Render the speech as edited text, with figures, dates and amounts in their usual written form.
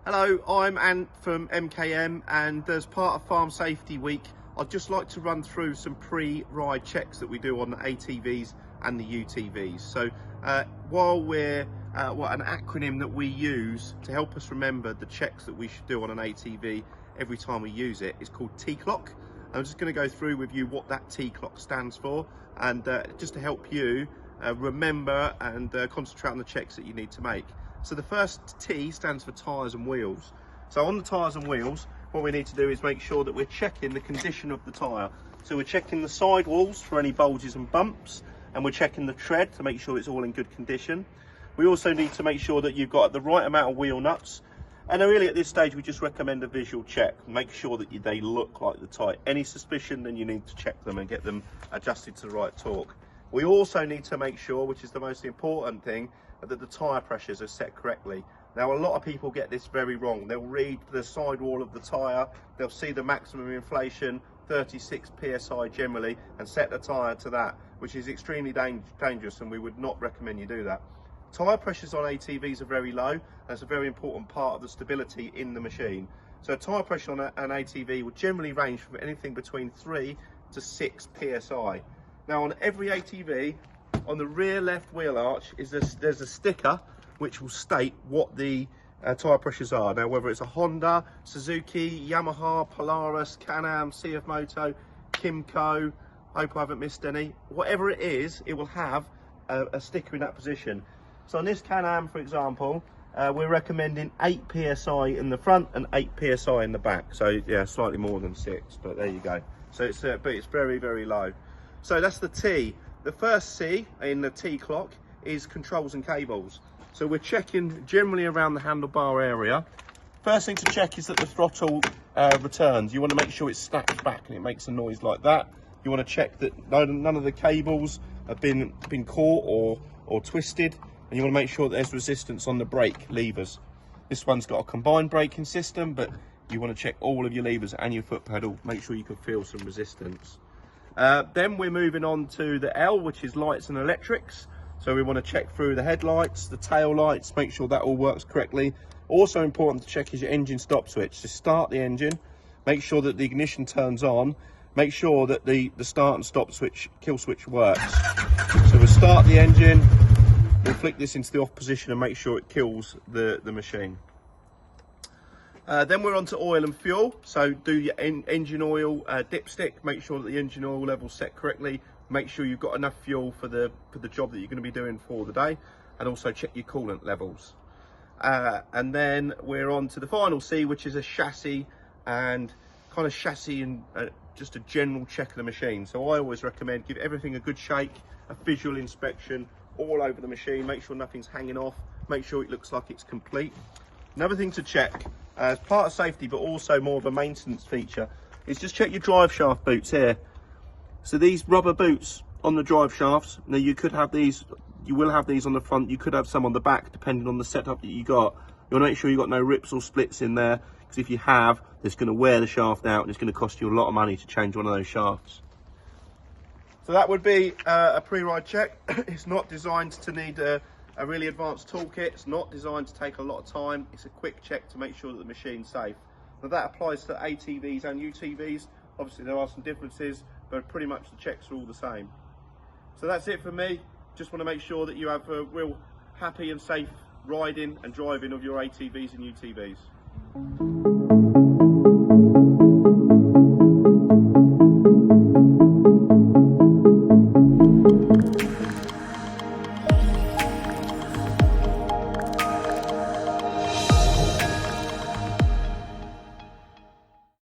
Hello, I'm Ant from MKM, and as part of Farm Safety Week, I'd just like to run through some pre-ride checks that we do on the ATVs and the UTVs. So while we're an acronym that we use to help us remember the checks that we should do on an ATV every time we use it is called T-Clock. I'm just going to go through with you what that T-Clock stands for, and just to help you remember and concentrate on the checks that you need to make. So the first T stands for tyres and wheels. So on the tyres and wheels, what we need to do is make sure that we're checking the condition of the tyre. So we're checking the sidewalls for any bulges and bumps, and we're checking the tread to make sure it's all in good condition. We also need to make sure that you've got the right amount of wheel nuts. And really at this stage, we just recommend a visual check. Make sure that they look like the tyre. Any suspicion, then you need to check them and get them adjusted to the right torque. We also need to make sure, which is the most important thing, that the tyre pressures are set correctly. Now, a lot of people get this very wrong. They'll read the sidewall of the tyre, they'll see the maximum inflation, 36 psi generally, and set the tyre to that, which is extremely dangerous, and we would not recommend you do that. Tyre pressures on ATVs are very low, and it's a very important part of the stability in the machine. So tyre pressure on an ATV will generally range from anything between 3 to 6 psi. Now, on every ATV, on the rear left wheel arch there's a sticker which will state what the tyre pressures are. Now, whether it's a Honda, Suzuki, Yamaha, Polaris, Can-Am, CF Moto, Kymco, hope I haven't missed any, whatever it is, it will have a sticker in that position. So on this Can-Am, for example, we're recommending 8 psi in the front and 8 psi in the back. So yeah, slightly more than 6, but there you go. So it's but it's very, very low. So that's the T. The first C in the T-Clock is controls and cables. So we're checking generally around the handlebar area. First thing to check is that the throttle returns. You want to make sure it snaps back and it makes a noise like that. You want to check that none of the cables have been caught or twisted, and you want to make sure that there's resistance on the brake levers. This one's got a combined braking system, but you want to check all of your levers and your foot pedal. Make sure you can feel some resistance. Then we're moving on to the L, which is lights and electrics. So we want to check through the headlights, the tail lights, make sure that all works correctly. Also important to check is your engine stop switch. So start the engine, make sure that the ignition turns on, make sure that the start and stop switch, kill switch works. So we'll start the engine, we'll flick this into the off position and make sure it kills the machine. Then we're on to oil and fuel. So do your engine oil dipstick, make sure that the engine oil level's set correctly, make sure you've got enough fuel for the job that you're going to be doing for the day, and also check your coolant levels. And then we're on to the final C, which is a chassis and just a general check of the machine. So I always recommend give everything a good shake, a visual inspection all over the machine, make sure nothing's hanging off, make sure it looks like it's complete. Another thing to check as part of safety, but also more of a maintenance feature, is just check your drive shaft boots here. So these rubber boots on the drive shafts, now you could have these, you will have these on the front, you could have some on the back depending on the setup that you got. You want to make sure you've got no rips or splits in there, because if you have, it's going to wear the shaft out and it's going to cost you a lot of money to change one of those shafts. So that would be a pre-ride check. It's not designed to need a really advanced toolkit. It's not designed to take a lot of time. It's a quick check to make sure that the machine's safe. Now that applies to ATVs and UTVs. Obviously there are some differences, but pretty much the checks are all the same. So that's it for me. Just want to make sure that you have a real happy and safe riding and driving of your ATVs and UTVs.